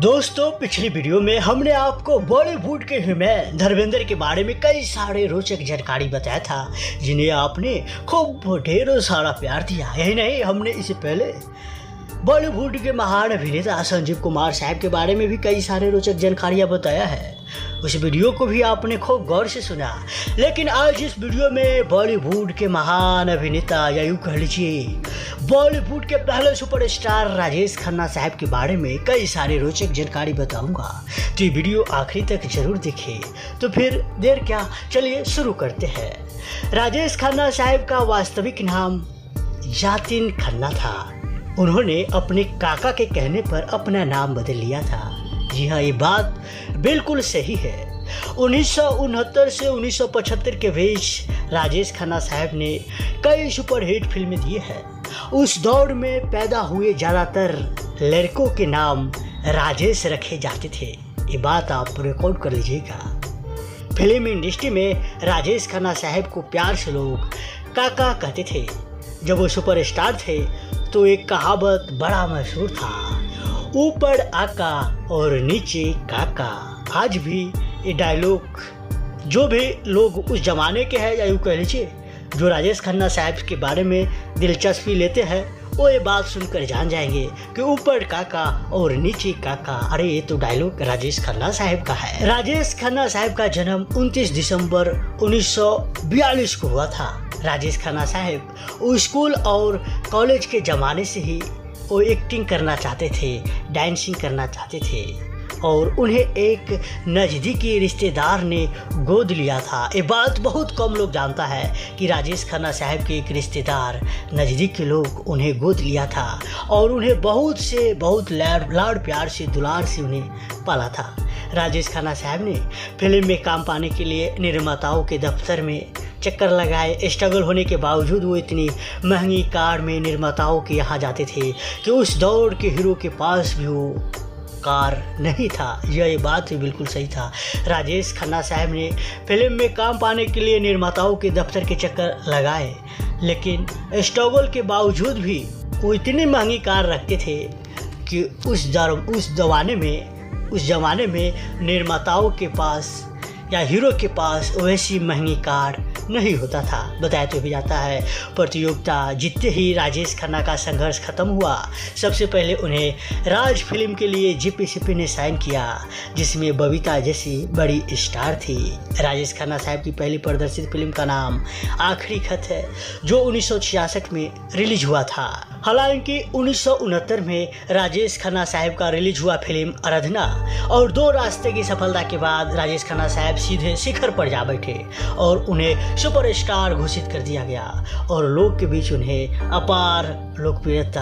दोस्तों, पिछली वीडियो में हमने आपको बॉलीवुड के हीरो धर्मेंद्र के बारे में कई सारे रोचक जानकारी बताया था, जिन्हें आपने खूब ढेरों सारा प्यार दिया। यही नहीं, हमने इससे पहले बॉलीवुड के महान अभिनेता संजीव कुमार साहब के बारे में भी कई सारे रोचक जानकारियां बताया है। उस वीडियो को भी आपने खूब गौर से सुना। लेकिन आज इस वीडियो में बॉलीवुड के महान अभिनेता या यूँ कह लीजिए बॉलीवुड के पहले सुपरस्टार राजेश खन्ना साहब के बारे में कई सारे रोचक जानकारी बताऊंगा, तो ये वीडियो आखिरी तक जरूर देखें। तो फिर देर क्या, चलिए शुरू करते हैं। राजेश खन्ना साहब का वास्तविक नाम यातिन खन्ना था। उन्होंने अपने काका के कहने पर अपना नाम बदल लिया था। जी हाँ, ये बात बिल्कुल सही है। 1969 से 1975 के बीच राजेश खन्ना साहब ने कई सुपरहिट फिल्में दी हैं। उस दौर में पैदा हुए ज़्यादातर लड़कों के नाम राजेश रखे जाते थे। ये बात आप रिकॉर्ड कर लीजिएगा। फिल्म इंडस्ट्री में राजेश खन्ना साहब को प्यार से लोग काका कहते थे। जब वो सुपरस्टार थे तो एक कहावत बड़ा मशहूर था, ऊपर आका और नीचे काका। आज भी ये डायलॉग जो भी लोग उस जमाने के हैं या यूँ कह लीजिए जो राजेश खन्ना साहब के बारे में दिलचस्पी लेते हैं, वो ये बात सुनकर जान जाएंगे कि ऊपर काका और नीचे काका। अरे ये तो डायलॉग राजेश खन्ना साहब का है। राजेश खन्ना साहब का जन्म 29 दिसंबर 1942 को हुआ था। राजेश खन्ना साहब स्कूल और कॉलेज के ज़माने से ही वो एक्टिंग करना चाहते थे, डांसिंग करना चाहते थे, और उन्हें एक नज़दीकी रिश्तेदार ने गोद लिया था। ये बात बहुत कम लोग जानता है कि राजेश खन्ना साहब के एक रिश्तेदार नज़दीकी लोग उन्हें गोद लिया था और उन्हें बहुत लाड़ प्यार से दुलार से उन्हें पाला था। राजेश खन्ना साहब ने फिल्म में काम पाने के लिए निर्माताओं के दफ्तर में चक्कर लगाए। स्ट्रगल होने के बावजूद वो इतनी महंगी कार में निर्माताओं के यहाँ जाते थे कि उस दौर के हीरो के पास भी वो कार नहीं था। ये बात भी बिल्कुल सही था। राजेश खन्ना साहब ने फिल्म में काम पाने के लिए निर्माताओं के दफ्तर के चक्कर लगाए, लेकिन स्ट्रगल के बावजूद भी वो इतनी महंगी कार रखते थे कि उस ज़माने में निर्माताओं के पास या हीरो के पास वैसी महंगी कार नहीं होता था। बताया तो भी जाता है, प्रतियोगिता जीतते ही राजेश खन्ना का संघर्ष खत्म हुआ। सबसे पहले उन्हें राज फिल्म के लिए जीपीसीपी ने साइन किया, जिसमें बबीता जैसी बड़ी स्टार थी। राजेश खन्ना साहब की पहली प्रदर्शित फिल्म का नाम आखिरी खत है, जो 1966 में रिलीज हुआ था। हालांकि 1969 में राजेश खन्ना साहब का रिलीज हुआ फिल्म आराधना और 2 रास्ते की सफलता के बाद राजेश खन्ना साहब सीधे शिखर पर जा बैठे और उन्हें सुपरस्टार घोषित कर दिया गया और लोग के बीच उन्हें अपार लोकप्रियता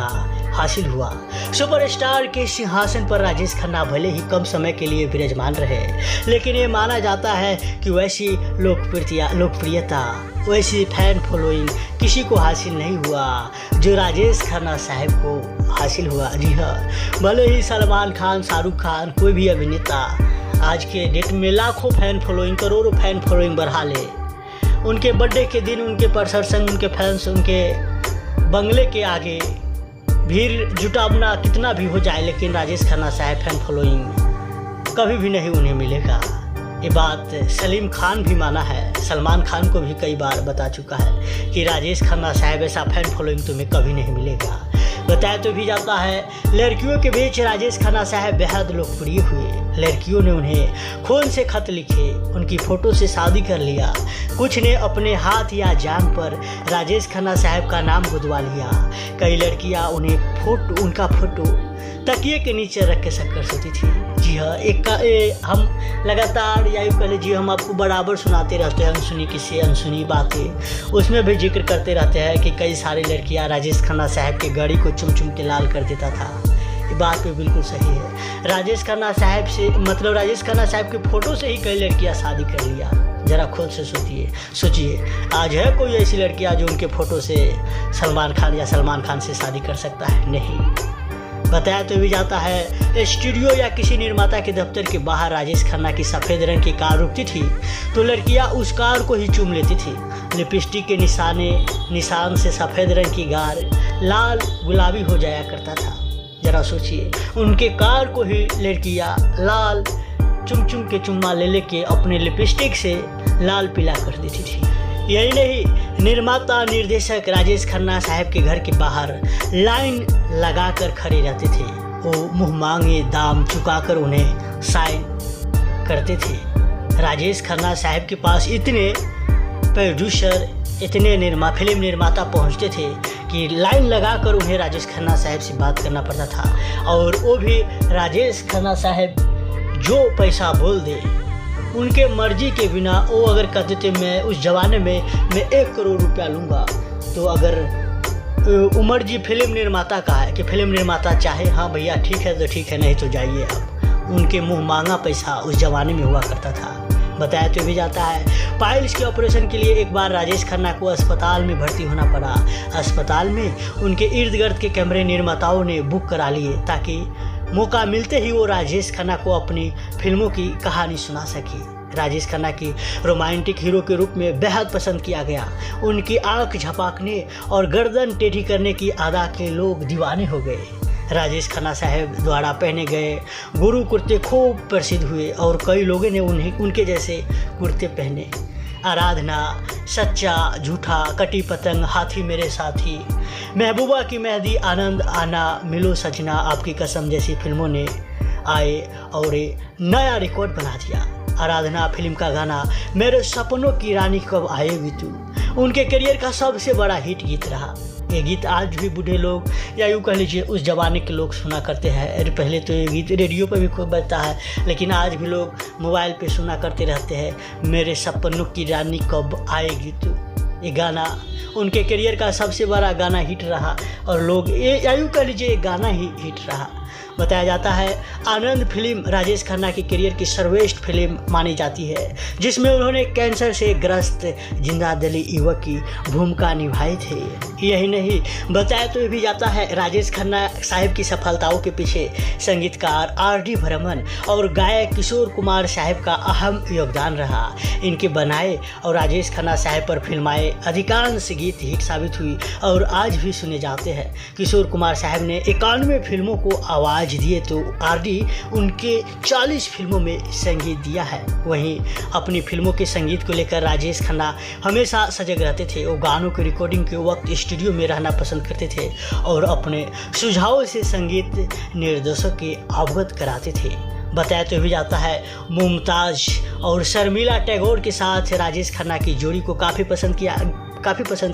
हासिल हुआ। सुपरस्टार के सिंहासन पर राजेश खन्ना भले ही कम समय के लिए विराजमान रहे, लेकिन ये माना जाता है कि वैसी लोकप्रियता वैसी फैन फॉलोइंग किसी को हासिल नहीं हुआ जो राजेश खन्ना साहब को हासिल हुआ। जी हाँ, भले ही सलमान खान, शाहरुख खान, कोई भी अभिनेता आज के डेट में लाखों फैन फॉलोइंग, करोड़ों फैन फॉलोइंग बढ़ा ले, उनके बर्थडे के दिन उनके प्रशंसक, उनके फैंस, उनके बंगले के आगे भीड़ जुटावना कितना भी हो जाए, लेकिन राजेश खन्ना साहब फैन फॉलोइंग कभी भी नहीं उन्हें मिलेगा। ये बात सलीम खान भी माना है, सलमान खान को भी कई बार बता चुका है कि राजेश खन्ना साहब ऐसा फैन फॉलोइंग तुम्हें कभी नहीं मिलेगा। बताया तो भी जाता है, लड़कियों के बीच राजेश खन्ना साहब बेहद लोकप्रिय हुए। लड़कियों ने उन्हें खून से खत लिखे, उनकी फ़ोटो से शादी कर लिया। कुछ ने अपने हाथ या जांघ पर राजेश खन्ना साहब का नाम गुदवा लिया। कई लड़कियां उनका फ़ोटो तकिए के नीचे रख के शक्कर सोती थी। जी हाँ, हम लगातार या यूँ कह लीजिए हम आपको बराबर सुनाते रहते हैं अनसुनी किस्से, अनसुनी बातें। उसमें भी जिक्र करते रहते हैं कि कई सारी लड़कियां राजेश खन्ना साहब के गाड़ी को चुम चुम के लाल कर देता था। ये बात भी बिल्कुल सही है। राजेश खन्ना साहब के फ़ोटो से ही कई लड़कियां शादी कर लिया। ज़रा खुद से सोचिए, आज है कोई ऐसी लड़कियां जो उनके फ़ोटो से सलमान खान से शादी कर सकता है? नहीं। बताया तो भी जाता है, स्टूडियो या किसी निर्माता के दफ्तर के बाहर राजेश खन्ना की सफ़ेद रंग की कार रुकती थी तो लड़कियां उस कार को ही चूम लेती थी। लिपस्टिक के निशान से सफ़ेद रंग की कार लाल गुलाबी हो जाया करता था। जरा सोचिए, उनके कार को ही लड़कियाँ लाल चुम चुम के चुम्मा ले लेके अपने लिपस्टिक से लाल पीला कर देती थी। यही नहीं, निर्माता निर्देशक राजेश खन्ना साहब के घर के बाहर लाइन लगाकर खड़े रहते थे। वो मुँह मांगे दाम चुकाकर उन्हें साइन करते थे। राजेश खन्ना साहब के पास इतने प्रोड्यूसर, इतने फिल्म निर्माता पहुंचते थे कि लाइन लगाकर उन्हें राजेश खन्ना साहब से बात करना पड़ता था। और वो भी राजेश खन्ना साहब जो पैसा बोल दे, उनके मर्जी के बिना वो अगर कहते थे मैं उस ज़माने में मैं 1 करोड़ रुपया लूँगा, तो अगर उमर जी फिल्म निर्माता का है कि फिल्म निर्माता चाहे हाँ भैया ठीक है तो ठीक है, नहीं तो जाइए आप। उनके मुँह मांगा पैसा उस ज़माने में हुआ करता था। बताया तो भी जाता है, पाइल्स के ऑपरेशन के लिए एक बार राजेश खन्ना को अस्पताल में भर्ती होना पड़ा। अस्पताल में उनके इर्द गिर्द के कैमरे निर्माताओं ने बुक करा लिए ताकि मौका मिलते ही वो राजेश खन्ना को अपनी फिल्मों की कहानी सुना सके। राजेश खन्ना की रोमांटिक हीरो के रूप में बेहद पसंद किया गया। उनकी आंख झपकने और गर्दन टेढ़ी करने की अदा के लोग दीवाने हो गए। राजेश खन्ना साहब द्वारा पहने गए गुरु कुर्ते खूब प्रसिद्ध हुए और कई लोगों ने उनके जैसे कुर्ते पहने। आराधना, सच्चा झूठा, कटी पतंग, हाथी मेरे साथी, महबूबा की मेहंदी, आनंद आना, मिलो सजना, आपकी कसम जैसी फिल्मों ने आए और नया रिकॉर्ड बना दिया। आराधना फिल्म का गाना मेरे सपनों की रानी कब आएगी तू उनके करियर का सबसे बड़ा हिट गीत रहा। ये गीत आज भी बूढ़े लोग या यूँ कह लीजिए उस ज़माने के लोग सुना करते हैं। पहले तो ये गीत रेडियो पर भी खूब बजता है, लेकिन आज भी लोग मोबाइल पे सुना करते रहते हैं, मेरे सपनों की रानी कब आएगी तू। ये गाना उनके करियर का सबसे बड़ा गाना हिट रहा और लोग ये यूँ कह लीजिए गाना ही हिट रहा। बताया जाता है आनंद फिल्म राजेश खन्ना की करियर की सर्वश्रेष्ठ फिल्म मानी जाती है, जिसमें उन्होंने कैंसर से ग्रस्त जिंदा दिली युवक की भूमिका निभाई थी। यही नहीं, बताया तो भी जाता है राजेश खन्ना साहब की सफलताओं के पीछे संगीतकार R.D. बर्मन और गायक किशोर कुमार साहब का अहम योगदान रहा। इनके बनाए और राजेश खन्ना साहब पर फिल्माए अधिकांश गीत हिट साबित हुई और आज भी सुने जाते हैं। किशोर कुमार साहब ने 91 फिल्मों को आवाज़ दिए तो R.D. उनके 40 फिल्मों में संगीत दिया है। वहीं अपनी फिल्मों के संगीत को लेकर राजेश खन्ना हमेशा सजग रहते थे। वो गानों की रिकॉर्डिंग के वक्त स्टूडियो में रहना पसंद करते थे और अपने सुझावों से संगीत निर्देशक के अवगत कराते थे। बताया तो भी जाता है मुमताज़ और शर्मिला टैगोर के साथ राजेश खन्ना की जोड़ी को काफ़ी पसंद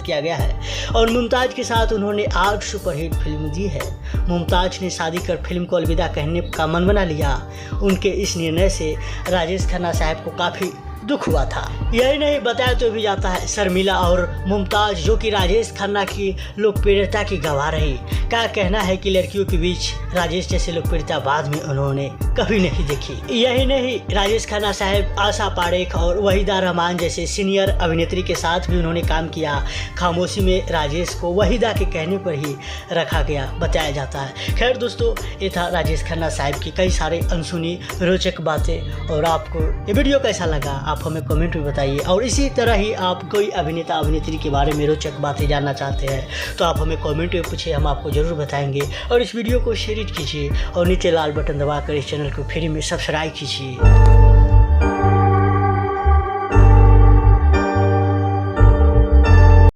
किया गया है और मुमताज़ के साथ उन्होंने 8 सुपरहिट फिल्म दी है। मुमताज़ ने शादी कर फिल्म को अलविदा कहने का मन बना लिया। उनके इस निर्णय से राजेश खन्ना साहब को काफ़ी दुख हुआ था। यही नहीं, बताया तो भी जाता है शर्मिला और मुमताज़ जो कि राजेश खन्ना की लोकप्रियता की गवाह रही, क्या कहना है कि लड़कियों के बीच राजेश जैसे लोकप्रियता बाद में उन्होंने कभी नहीं देखी। यही नहीं, राजेश खन्ना साहब आशा पारेख और वहीदा रहमान जैसे सीनियर अभिनेत्री के साथ भी उन्होंने काम किया। खामोशी में राजेश को वहीदा के कहने पर ही रखा गया, बताया जाता है। खैर दोस्तों, ये था राजेश खन्ना साहब की कई सारे अनसुनी रोचक बातें। और आपको ये वीडियो कैसा लगा आप हमें कमेंट में बताइए। और इसी तरह ही आप कोई अभिनेता अभिनेत्री के बारे में रोचक बातें जानना चाहते हैं तो आप हमें कमेंट में पूछिए, हम आपको ज़रूर बताएंगे। और इस वीडियो को शेयर कीजिए और नीचे लाल बटन दबाकर इस चैनल को फ्री में सब्सक्राइब कीजिए।